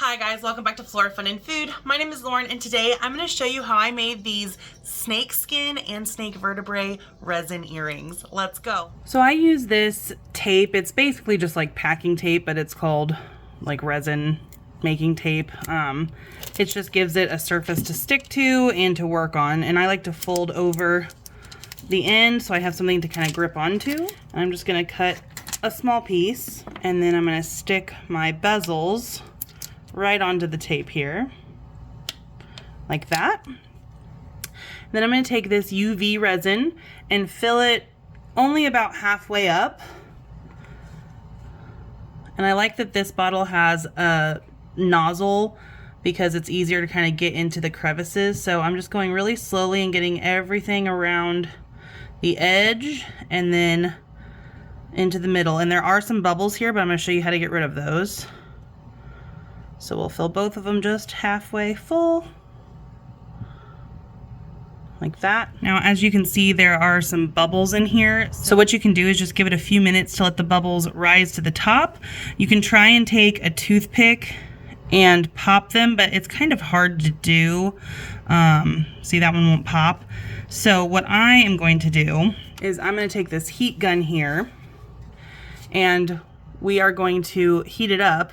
Hi guys, welcome back to Flora Fun and Food. My name is Lauren and today I'm going to show you how I made these snakeskin and snake vertebrae resin earrings. Let's go. So I use this tape. It's basically just like packing tape, but it's called like resin making tape. It just gives it a surface to stick to and to work on, and I like to fold over the end so I have something to kind of grip onto. I'm just going to cut a small piece and then I'm going to stick my bezels right onto the tape here, like that. Then I'm going to take this UV resin and fill it only about halfway up. And I like that this bottle has a nozzle because it's easier to kind of get into the crevices. So I'm just going really slowly and getting everything around the edge and then into the middle. And there are some bubbles here, but I'm going to show you how to get rid of those. So we'll fill both of them just halfway full, like that. Now, as you can see, there are some bubbles in here. So what you can do is just give it a few minutes to let the bubbles rise to the top. You can try and take a toothpick and pop them, but it's kind of hard to do. See, that one won't pop. So what I am going to do is I'm going to take this heat gun here and we are going to heat it up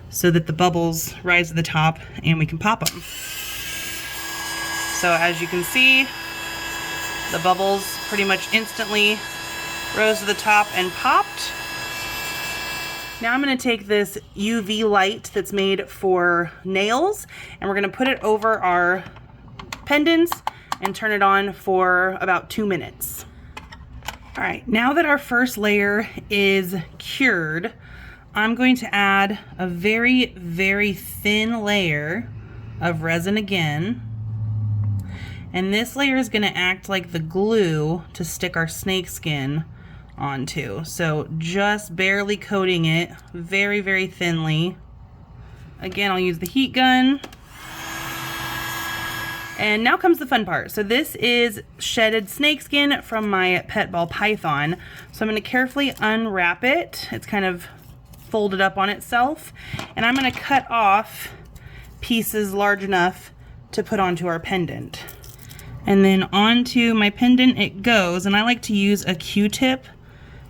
so that the bubbles rise to the top and we can pop them. So as you can see, the bubbles pretty much instantly rose to the top and popped. Now I'm going to take this UV light that's made for nails and we're going to put it over our pendants and turn it on for about 2 minutes. All right, now that our first layer is cured, I'm going to add a very, very thin layer of resin again. And this layer is going to act like the glue to stick our snakeskin onto. So just barely coating it very, very thinly. Again, I'll use the heat gun. And now comes the fun part. So this is shedded snakeskin from my pet ball python. So I'm going to carefully unwrap it. It's kind of folded up on itself, and I'm going to cut off pieces large enough to put onto our pendant. And then onto my pendant it goes, and I like to use a Q-tip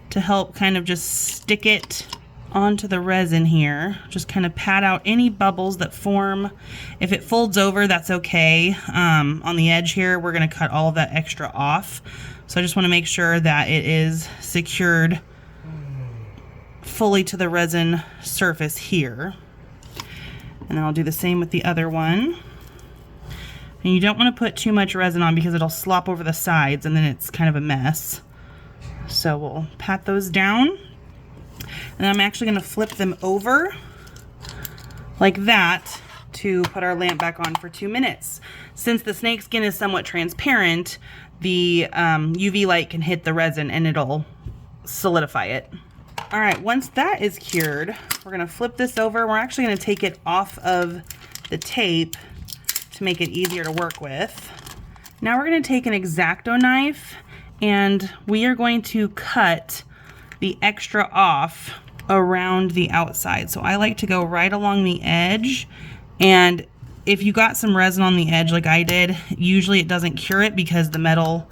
to help kind of just stick it onto the resin here. Just kind of pat out any bubbles that form. If it folds over, that's okay. On the edge here, we're going to cut all of that extra off. So I just want to make sure that it is secured fully to the resin surface here. And then I'll do the same with the other one. And you don't want to put too much resin on because it'll slop over the sides and then it's kind of a mess. So we'll pat those down. And I'm actually going to flip them over like that to put our lamp back on for 2 minutes. Since the snakeskin is somewhat transparent, the UV light can hit the resin and it'll solidify it. All right, once that is cured, we're going to flip this over. We're actually going to take it off of the tape to make it easier to work with. Now we're going to take an X-Acto knife and we are going to cut the extra off around the outside. So I like to go right along the edge, and if you got some resin on the edge like I did, usually it doesn't cure it because the metal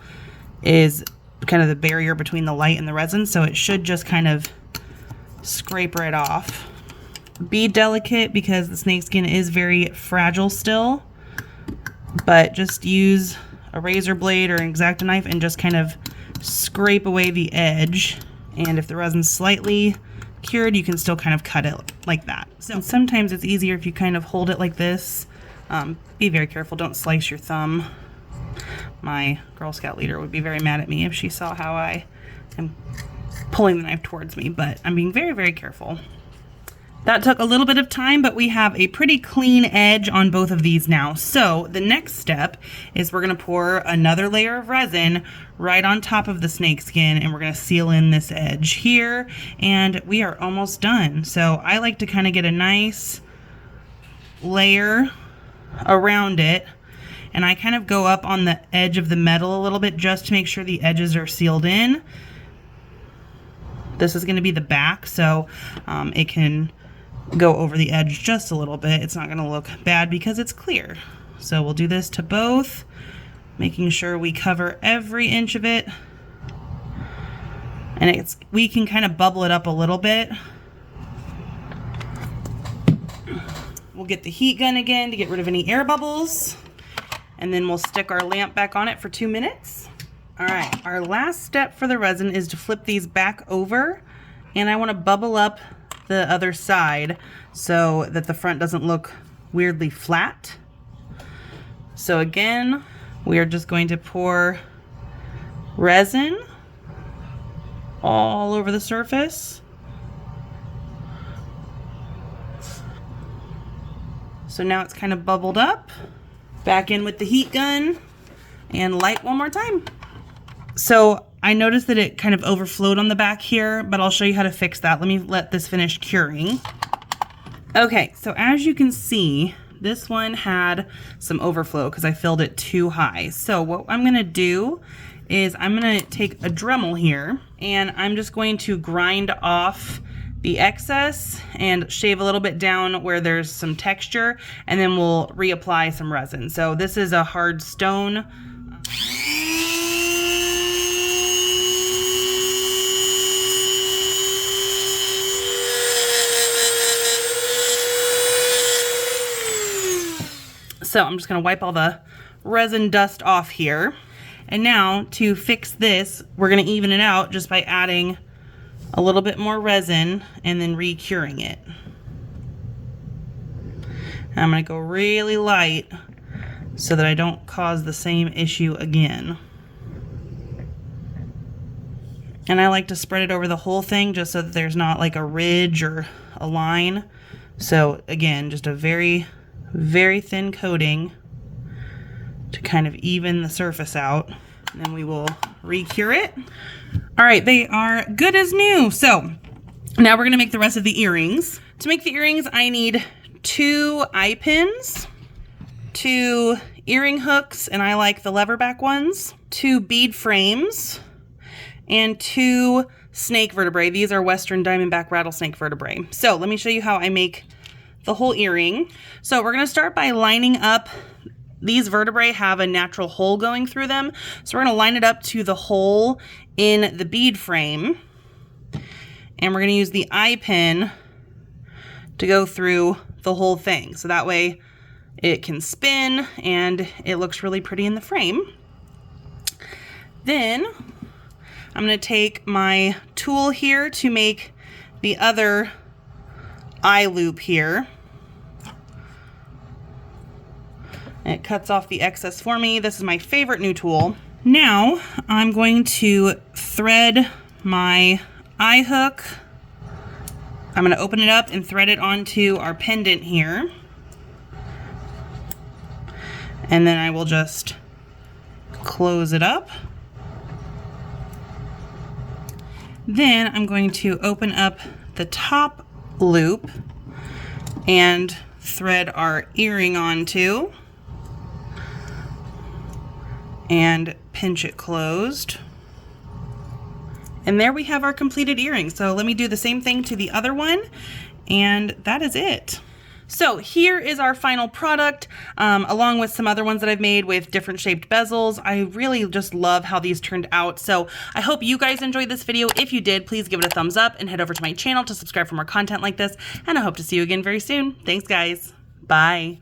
is kind of the barrier between the light and the resin, so it should just kind of scrape right off. Be delicate because the snakeskin is very fragile still, but just use a razor blade or an X-Acto knife and just kind of scrape away the edge. And if the resin's slightly cured, you can still kind of cut it like that. So sometimes it's easier if you kind of hold it like this. Be very careful, don't slice your thumb. My Girl Scout leader would be very mad at me if she saw how I am pulling the knife towards me, but I'm being very, very careful. That took a little bit of time, but we have a pretty clean edge on both of these now. So the next step is we're going to pour another layer of resin right on top of the snakeskin, and we're going to seal in this edge here, and we are almost done. So I like to kind of get a nice layer around it, and I kind of go up on the edge of the metal a little bit just to make sure the edges are sealed in. This is going to be the back, so it can go over the edge just a little bit. It's not going to look bad because it's clear. So we'll do this to both, making sure we cover every inch of it. And we can kind of bubble it up a little bit. We'll get the heat gun again to get rid of any air bubbles. And then we'll stick our lamp back on it for 2 minutes. All right, our last step for the resin is to flip these back over. And I want to bubble up the other side so that the front doesn't look weirdly flat. So again, we are just going to pour resin all over the surface. So now it's kind of bubbled up. Back in with the heat gun and light one more time. So I noticed that it kind of overflowed on the back here, but I'll show you how to fix that. Let me let this finish curing. Okay, so as you can see, this one had some overflow because I filled it too high. So what I'm gonna do is I'm gonna take a Dremel here and I'm just going to grind off the excess and shave a little bit down where there's some texture, and then we'll reapply some resin. So this is a hard stone. So I'm just gonna wipe all the resin dust off here. And now to fix this, we're gonna even it out just by adding a little bit more resin and then re-curing it. And I'm gonna go really light so that I don't cause the same issue again. And I like to spread it over the whole thing just so that there's not like a ridge or a line. So again, just a very, very thin coating to kind of even the surface out. And then we will re-cure it. All right, they are good as new. So now we're gonna make the rest of the earrings. To make the earrings, I need 2 eye pins, 2 earring hooks, and I like the leverback ones, 2 bead frames, and 2 snake vertebrae. These are Western diamondback rattlesnake vertebrae. So let me show you how I make the whole earring. So we're gonna start by lining up. These vertebrae have a natural hole going through them. So we're gonna line it up to the hole in the bead frame. And we're gonna use the eye pin to go through the whole thing. So that way it can spin and it looks really pretty in the frame. Then I'm gonna take my tool here to make the other eye loop here. And it cuts off the excess for me. This is my favorite new tool. Now I'm going to thread my eye hook. I'm gonna open it up and thread it onto our pendant here. And then I will just close it up. Then I'm going to open up the top loop and thread our earring onto and pinch it closed. And there we have our completed earring. So let me do the same thing to the other one, and that is it. So here is our final product, along with some other ones that I've made with different shaped bezels. I really just love how these turned out. So I hope you guys enjoyed this video. If you did, please give it a thumbs up and head over to my channel to subscribe for more content like this. And I hope to see you again very soon. Thanks, guys. Bye.